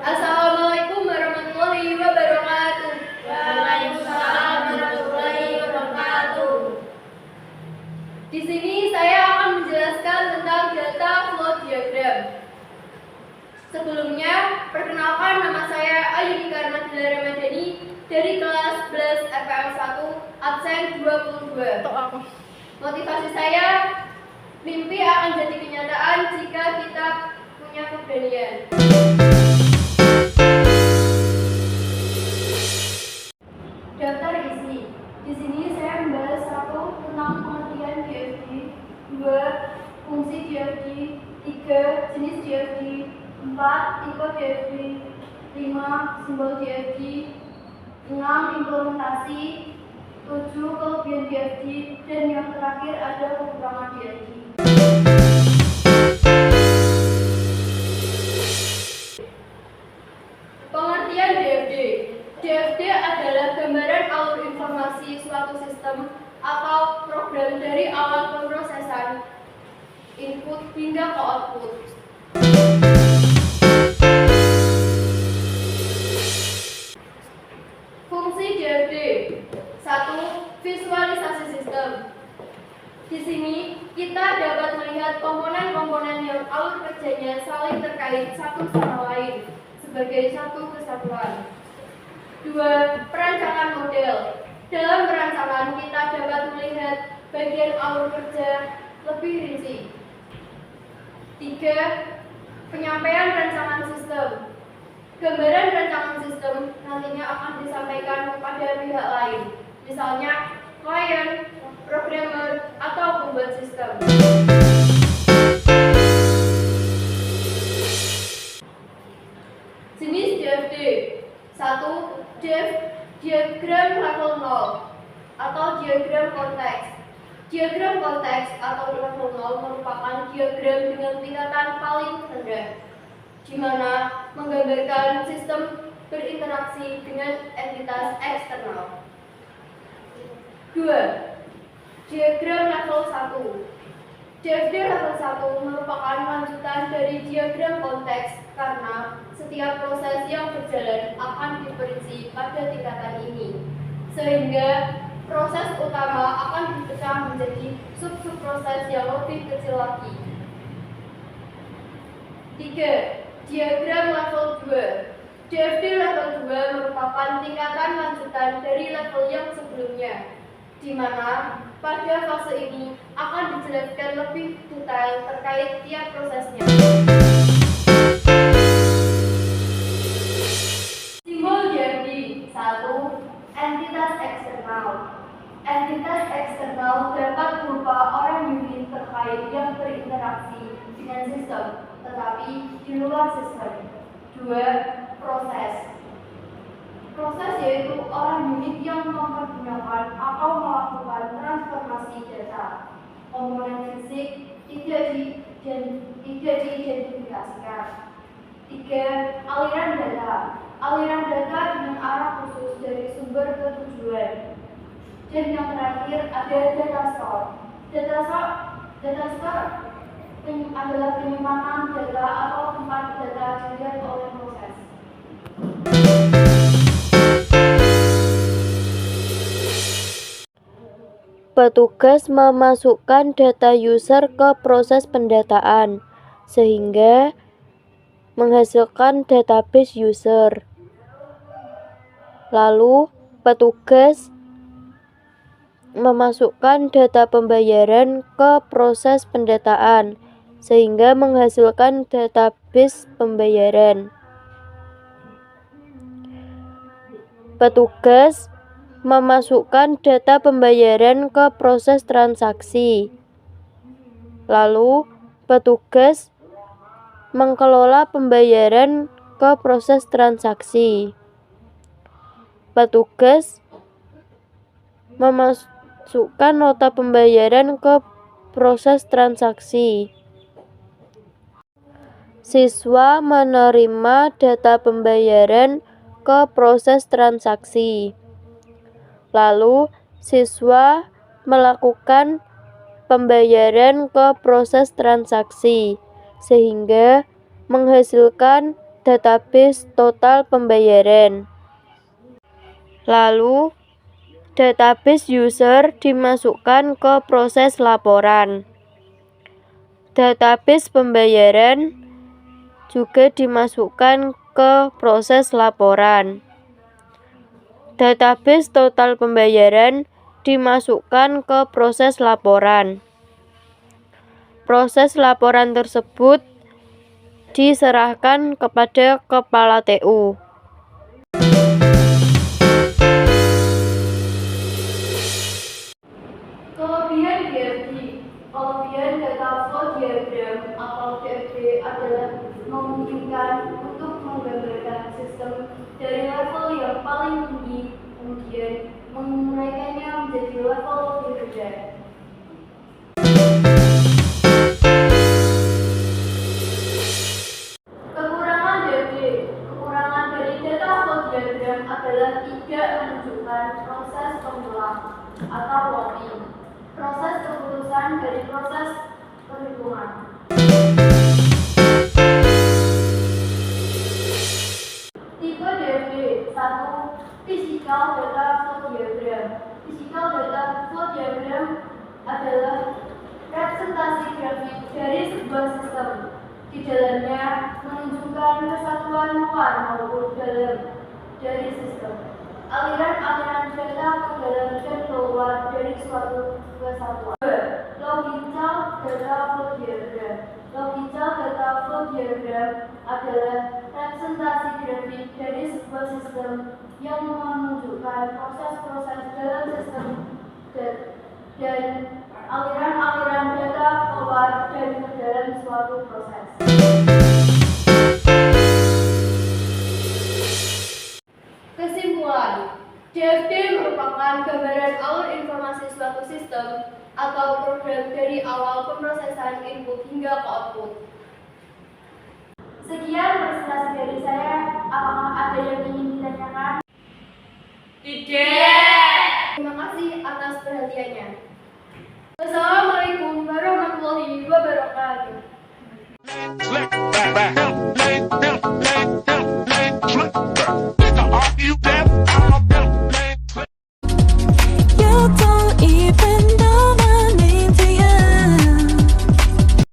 Assalamualaikum warahmatullahi wabarakatuh. Waalaikumsalam warahmatullahi wabarakatuh. Di sini saya akan menjelaskan tentang data flow diagram. Sebelumnya, perkenalkan nama saya Ayunika Nadila Ramadhani dari kelas 11 FPM 1 absen 22. Motivasi saya, mimpi akan jadi kenyataan jika kita punya keberanian. Daftar isi. Di sini saya membahas 1 tentang pengertian DFG, 2 fungsi DFG, 3 jenis DFG, 4 tipe DFG, 5 simbol DFG, 6 implementasi, 7 kelebihan DFG, dan yang terakhir ada kekurangan DFG. Pengertian DFD. DFD adalah gambaran alur informasi suatu sistem atau program dari awal pemrosesan input hingga ke output. Fungsi DFD. 1. Visualisasi sistem. Di sini kita dapat melihat komponen-komponen yang alur kerjanya saling terkait satu sama lain sebagai satu kesatuan. 2. Perancangan model. Dalam perancangan kita dapat melihat bagian alur kerja lebih rinci. 3. Penyampaian rancangan sistem. Gambaran rancangan sistem nantinya akan disampaikan kepada pihak lain, misalnya klien, programmer, atau pembuat sistem. Jenis DFD. 1. Diagram level 0 atau diagram konteks. Diagram konteks atau level 0 merupakan diagram dengan tingkatan paling rendah, di mana menggambarkan sistem berinteraksi dengan entitas eksternal. 2. Diagram level 1. DFD level 1 merupakan lanjutan dari diagram konteks karena setiap proses yang berjalan akan diperinci pada tingkatan ini, sehingga proses utama akan dipecah menjadi sub-sub proses yang lebih kecil lagi. 3. Diagram level 2. DFD level 2 merupakan tingkatan lanjutan dari level yang sebelumnya, di mana pada fase ini akan dijelaskan lebih detail terkait tiap prosesnya. Simbol DFD. 1. Entitas eksternal. Entitas eksternal dapat berupa orang unit terkait yang berinteraksi dengan sistem, tetapi di luar sistem. 2. Proses. Proses yaitu orang unit yang mempergunakan atau melakukan transformasi data. Komponen fisik tidak diidentifikasikan. 3. Aliran data. Aliran data dengan arah khusus dari sumber ke tujuan. Dan yang terakhir ada data store. Data store adalah penyimpanan data atau tempat data dilihat oleh proses. Petugas memasukkan data user ke proses pendataan, sehingga menghasilkan database user. Lalu, petugas memasukkan data pembayaran ke proses pendataan, sehingga menghasilkan database pembayaran. Petugas memasukkan data pembayaran ke proses transaksi. Lalu, petugas mengelola pembayaran ke proses transaksi. Petugas memasukkan nota pembayaran ke proses transaksi. siswa menerima data pembayaran ke proses transaksi. Lalu, siswa melakukan pembayaran ke proses transaksi, sehingga menghasilkan database total pembayaran. Lalu, database user dimasukkan ke proses laporan. Database pembayaran juga dimasukkan ke proses laporan. Database total pembayaran dimasukkan ke proses laporan. Proses laporan tersebut diserahkan kepada kepala TU. Kelebihan DFD. Kelebihan data flow diagram atau DFD adalah memungkinkan untuk menggambarkan sistem dari level yang paling tinggi, kemudian menaikkannya menjadi level lebih rendah. Kekurangan DFD. Kekurangan dari data flow diagram adalah tidak menunjukkan proses pengulang atau looping, proses keputusan dari proses perhitungan. Tipe DFD. 1. Physical Data Flow Diagram. Physical Data Flow Diagram adalah representasi grafik dari sebuah sistem. Di dalamnya menunjukkan kesatuan luar maupun dalam dari sistem. Aliran-aliran data ke dalam dan keluar dari suatu kesatuan. 2. Logical Data Flow Diagram. Logical Data Flow Diagram adalah representasi grafik dari sebuah sistem yang menunjukkan proses-proses dalam sistem dan aliran-aliran data keluar dan ke dalam suatu proses. Kesimpulan, DFD merupakan gambaran alur informasi suatu sistem atau program dari awal pemrosesan input hingga ke output. Sekian presentasi dari saya. Apakah ada yang ingin ditanyakan? Tidak. Terima kasih atas perhatiannya. Wassalamualaikum warahmatullahi wabarakatuh.